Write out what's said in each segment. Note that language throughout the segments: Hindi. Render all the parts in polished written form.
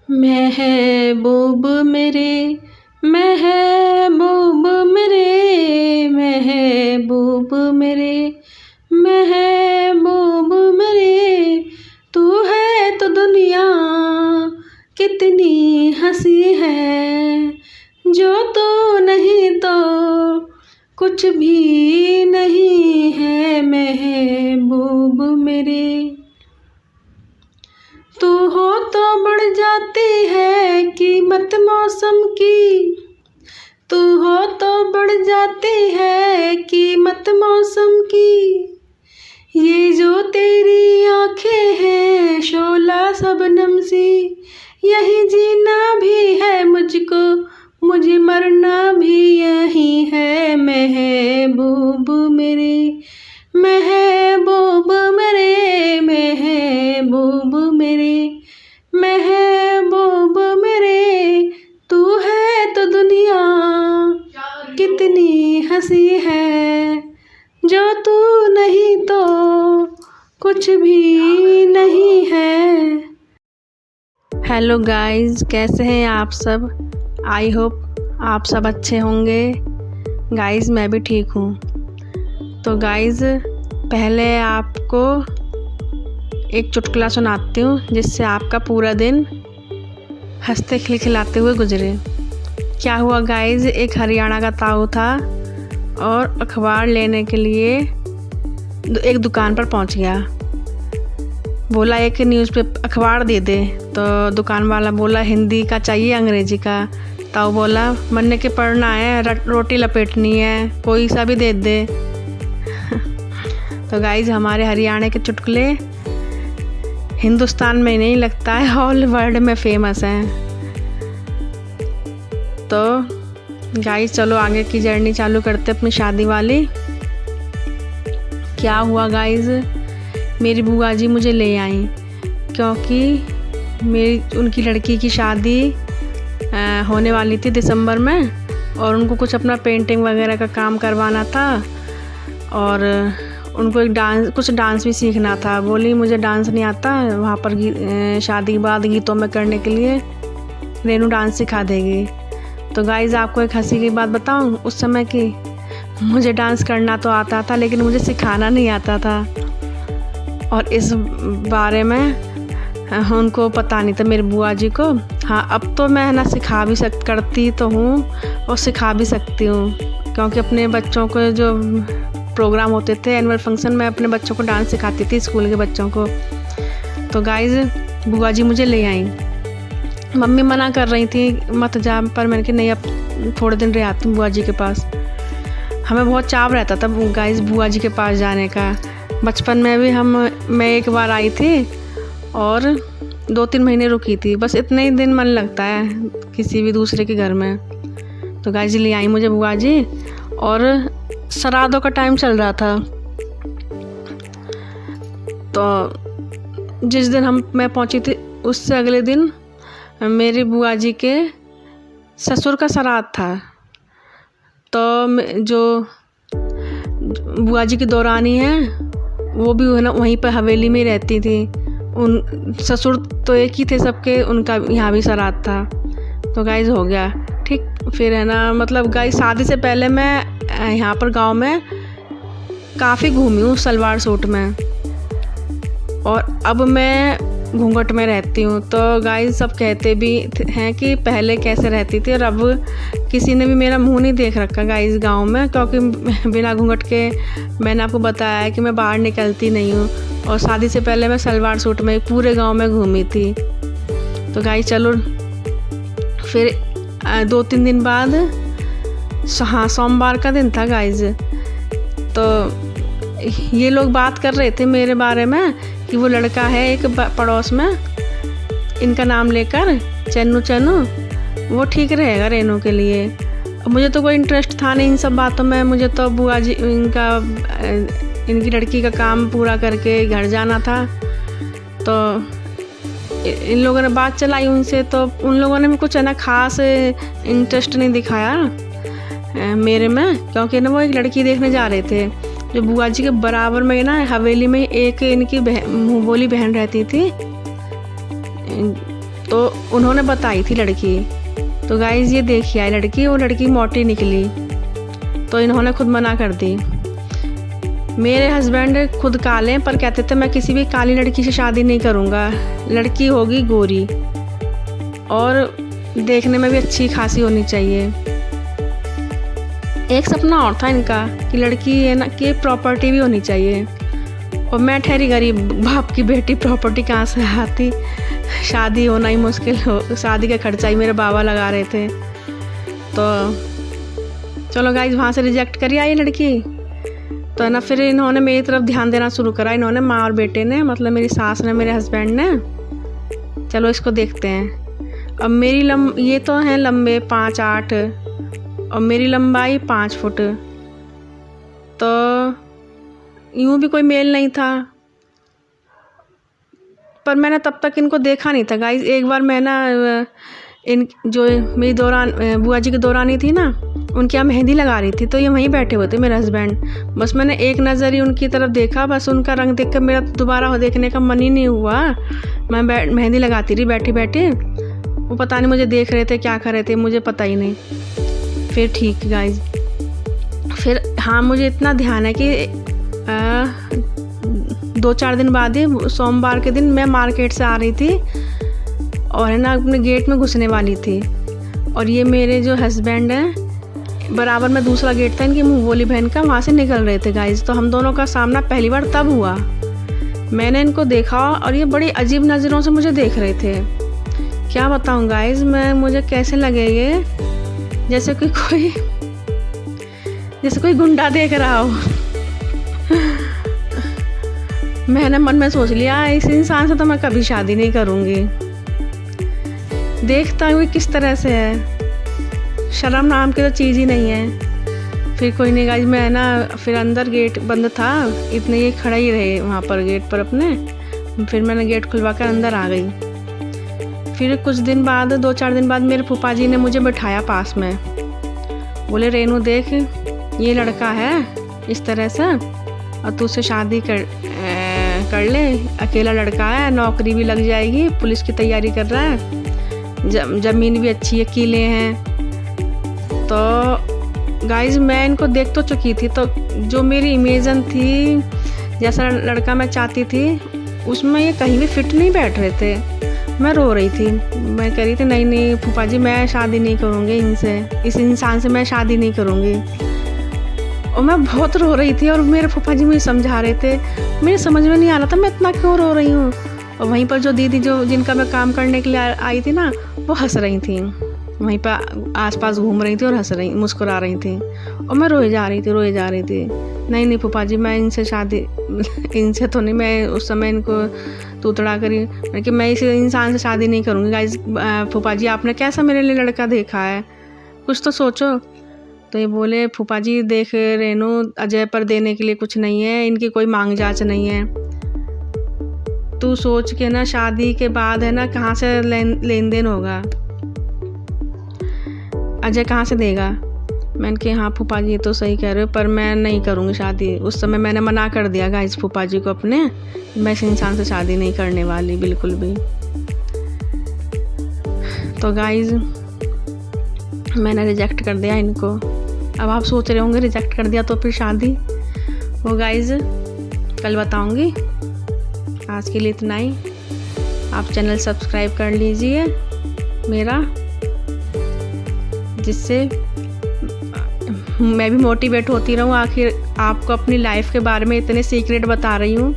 महबूब मेरे, महबूब मेरे, महबूब मेरे, महबूब मेरे, तू है तो दुनिया कितनी हंसी है, जो तू नहीं तो कुछ भी नहीं है। महबूब मेरे, तू हो तो बढ़ जाती है कीमत मौसम की, तू हो तो बढ़ जाती है कीमत मौसम की। ये जो तेरी आंखें हैं शोला शबनम सी, यही जीना भी है मुझको, मुझे मरना भी यही है। महबूब मेरे, महबूब मेरे, महबूब मेरे, महबूब मेरे, तू है तो दुनिया कितनी हंसी है, जो तू नहीं तो कुछ भी नहीं है। हेलो गाइस, कैसे हैं आप सब? आई होप आप सब अच्छे होंगे। गाइस मैं भी ठीक हूँ। तो गाइस पहले आपको एक चुटकुला सुनाती हूँ जिससे आपका पूरा दिन हंसते खिलखिलाते हुए गुजरे। क्या हुआ गाइस, एक हरियाणा का ताऊ था और अखबार लेने के लिए एक दुकान पर पहुँच गया। बोला एक न्यूज़पेपर अखबार दे दे, तो दुकान वाला बोला हिंदी का चाहिए अंग्रेजी का। ताऊ बोला मन्ने के पढ़ना है, रोटी लपेटनी है, कोई सा भी दे दे। तो गाइज हमारे हरियाणा के चुटकुले हिंदुस्तान में नहीं लगता है, ऑल वर्ल्ड में फेमस हैं। तो गाइज चलो आगे की जर्नी चालू करते अपनी शादी वाली। क्या हुआ गाइज, मेरी बुआ जी मुझे ले आई क्योंकि उनकी लड़की की शादी होने वाली थी दिसंबर में, और उनको कुछ अपना पेंटिंग वगैरह का काम करवाना था और उनको कुछ डांस भी सीखना था। बोली मुझे डांस नहीं आता, वहाँ पर शादी के बाद गीतों में करने के लिए रेनू डांस सिखा देगी। तो गाइज आपको एक हंसी की बात बताऊँ उस समय की, मुझे डांस करना तो आता था लेकिन मुझे सिखाना नहीं आता था, और इस बारे में उनको पता नहीं था मेरी बुआ जी को। हाँ अब तो मैं ना करती तो हूँ और सिखा भी सकती हूँ, क्योंकि अपने बच्चों को जो प्रोग्राम होते थे एनुअल फंक्शन में अपने बच्चों को डांस सिखाती थी, स्कूल के बच्चों को। तो गाइज बुआ जी मुझे ले आई, मम्मी मना कर रही थी मत जा, पर मैंने कहा नहीं अब थोड़े दिन रह आती हूँ बुआ जी के पास। हमें बहुत चाव रहता था गाइज बुआ जी के पास जाने का। बचपन में भी मैं एक बार आई थी और 2-3 महीने रुकी थी, बस इतने ही दिन मन लगता है किसी भी दूसरे के घर में। तो गाइज ले आई मुझे बुआ जी, और श्राद्धों का टाइम चल रहा था। तो जिस दिन मैं पहुंची थी उससे अगले दिन मेरी बुआ जी के ससुर का श्राद्ध था। तो जो बुआ जी की दौरानी है वो भी है ना वहीं पर हवेली में रहती थी। उन ससुर तो एक ही थे सबके, उनका यहाँ भी श्राद्ध था। तो गाइज हो गया ठीक। फिर है ना मतलब गाइज शादी से पहले मैं यहाँ पर गांव में काफ़ी घूमी हूँ सलवार सूट में, और अब मैं घूंघट में रहती हूँ। तो गाइज सब कहते भी हैं कि पहले कैसे रहती थी, और अब किसी ने भी मेरा मुंह नहीं देख रखा गाइज गांव में, क्योंकि बिना घूंघट के मैंने आपको बताया है कि मैं बाहर निकलती नहीं हूँ, और शादी से पहले मैं सलवार सूट में पूरे गांव में घूमी थी। तो गाइज चलो फिर 2-3 दिन बाद, हाँ सोमवार का दिन था गाइज, तो ये लोग बात कर रहे थे मेरे बारे में कि वो लड़का है एक पड़ोस में, इनका नाम लेकर चन्नू, वो ठीक रहेगा रेनू के लिए। मुझे तो कोई इंटरेस्ट था नहीं इन सब बातों में, मुझे तो बुआ जी इनकी लड़की का काम पूरा करके घर जाना था। तो इन लोगों ने बात चलाई उनसे, तो उन लोगों ने भी कुछ है ना खास इंटरेस्ट नहीं दिखाया मेरे में, क्योंकि ना वो एक लड़की देखने जा रहे थे जो बुआ जी के बराबर में ना हवेली में एक इनकी मुँह बोली बहन रहती थी, तो उन्होंने बताई थी लड़की। तो गाइज़ ये देखिए आई लड़की, वो लड़की मोटी निकली, तो इन्होंने खुद मना कर दी। मेरे हस्बैंड खुद काले पर कहते थे मैं किसी भी काली लड़की से शादी नहीं करूँगा, लड़की होगी गोरी और देखने में भी अच्छी खासी होनी चाहिए। एक सपना और था इनका कि लड़की है ना कि प्रॉपर्टी भी होनी चाहिए, और मैं ठहरी गरीब बाप की बेटी, प्रॉपर्टी कहाँ से आती, शादी होना ही मुश्किल हो, शादी का खर्चा ही मेरे बाबा लगा रहे थे। तो चलो गाइज वहाँ से रिजेक्ट करी आई लड़की। तो है ना फिर इन्होंने मेरी तरफ ध्यान देना शुरू करा, इन्होंने माँ और बेटे ने, मतलब मेरी सास ने, मेरे हस्बैंड ने। चलो इसको देखते हैं। अब मेरी ये तो हैं लंबे 5'8" और मेरी लंबाई 5 फुट, तो यूँ भी कोई मेल नहीं था। पर मैंने तब तक इनको देखा नहीं था गाइज। एक बार मैं ना इन जो मेरी बुआ जी की दौरानी थी ना, उनके यहाँ मेहंदी लगा रही थी, तो ये वहीं बैठे हुए थे मेरे हस्बैंड। बस मैंने एक नज़र ही उनकी तरफ देखा, बस उनका रंग देखकर मेरा दोबारा देखने का मन ही नहीं हुआ। मैं मेहंदी लगाती रही बैठी बैठी, वो पता नहीं मुझे देख रहे थे क्या कर रहे थे, मुझे पता ही नहीं। फिर ठीक गाइज, फिर हाँ मुझे इतना ध्यान है कि 2-4 दिन बाद ही सोमवार के दिन मैं मार्केट से आ रही थी और है ना अपने गेट में घुसने वाली थी, और ये मेरे जो हस्बैंड हैं बराबर में दूसरा गेट था इनकी मुँह बोली बहन का, वहाँ से निकल रहे थे गाइज। तो हम दोनों का सामना पहली बार तब हुआ, मैंने इनको देखा और ये बड़ी अजीब नज़रों से मुझे देख रहे थे। क्या बताऊँ गाइज, मुझे कैसे लगे ये जैसे कोई गुंडा देख रहा हो। मैंने मन में सोच लिया इस इंसान से तो मैं कभी शादी नहीं करूँगी। देखता हुए किस तरह से है, शर्म नाम की तो चीज़ ही नहीं है। फिर कोई नहीं गाइज, मैं ना फिर अंदर गेट बंद था, इतने ये खड़ा ही रहे वहाँ पर गेट पर अपने। फिर मैंने गेट खुलवा कर अंदर आ गई। फिर कुछ दिन बाद 2-4 दिन बाद मेरे फूफा जी ने मुझे बिठाया पास में, बोले रेनू देख ये लड़का है इस तरह से, और तू उससे शादी कर ले, अकेला लड़का है, नौकरी भी लग जाएगी, पुलिस की तैयारी कर रहा है, ज़मीन भी अच्छी है, किले हैं। तो गाइज मैं इनको देख तो चुकी थी, तो जो मेरी इमेजन थी जैसा लड़का मैं चाहती थी उसमें ये कहीं भी फिट नहीं बैठ रहे थे। मैं रो रही थी, मैं कह रही थी नहीं फूफा जी मैं शादी नहीं करूँगी इनसे, इस इंसान से मैं शादी नहीं करूँगी। और मैं बहुत रो रही थी और मेरे फूफा जी मुझे समझा रहे थे, मुझे समझ में नहीं आ रहा था मैं इतना क्यों रो रही हूँ। और वहीं पर जो दीदी जिनका मैं काम करने के लिए आई थी ना, वो हंस रही थी, वहीं पर आसपास घूम रही थी और हंस रही मुस्कुरा रही थी, और मैं रोए जा रही थी। नहीं फूफा जी मैं इनसे शादी इनसे तो नहीं, मैं उस समय इनको तूतड़ा करी कि मैं इस इंसान से शादी नहीं करूँगी। गाइस फूफा जी आपने कैसा मेरे लिए लड़का देखा है, कुछ तो सोचो। तो ये बोले फूफा जी देख रेनू अजय पर देने के लिए कुछ नहीं है, इनकी कोई मांग जांच नहीं है, तू सोच के ना शादी के बाद है ना कहाँ से लेन देन होगा, अजय कहाँ से देगा। मैंने कहा हाँ फूफा जी तो सही कह रहे हो, पर मैं नहीं करूँगी शादी। उस समय मैंने मना कर दिया गाइस फूफा जी को अपने, मैं इस इंसान से शादी नहीं करने वाली बिल्कुल भी। तो गाइस मैंने रिजेक्ट कर दिया इनको। अब आप सोच रहे होंगे रिजेक्ट कर दिया तो फिर शादी, वो गाइस कल बताऊंगी। आज के लिए इतना ही। आप चैनल सब्सक्राइब कर लीजिए मेरा, जिससे मैं भी मोटिवेट होती रहूँ। आखिर आपको अपनी लाइफ के बारे में इतने सीक्रेट बता रही हूँ,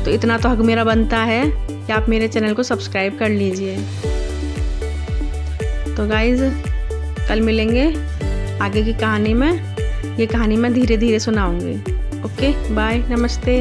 तो इतना तो हक मेरा बनता है कि आप मेरे चैनल को सब्सक्राइब कर लीजिए। तो गाइस कल मिलेंगे आगे की कहानी में। ये कहानी मैं धीरे धीरे सुनाऊंगी। ओके बाय, नमस्ते।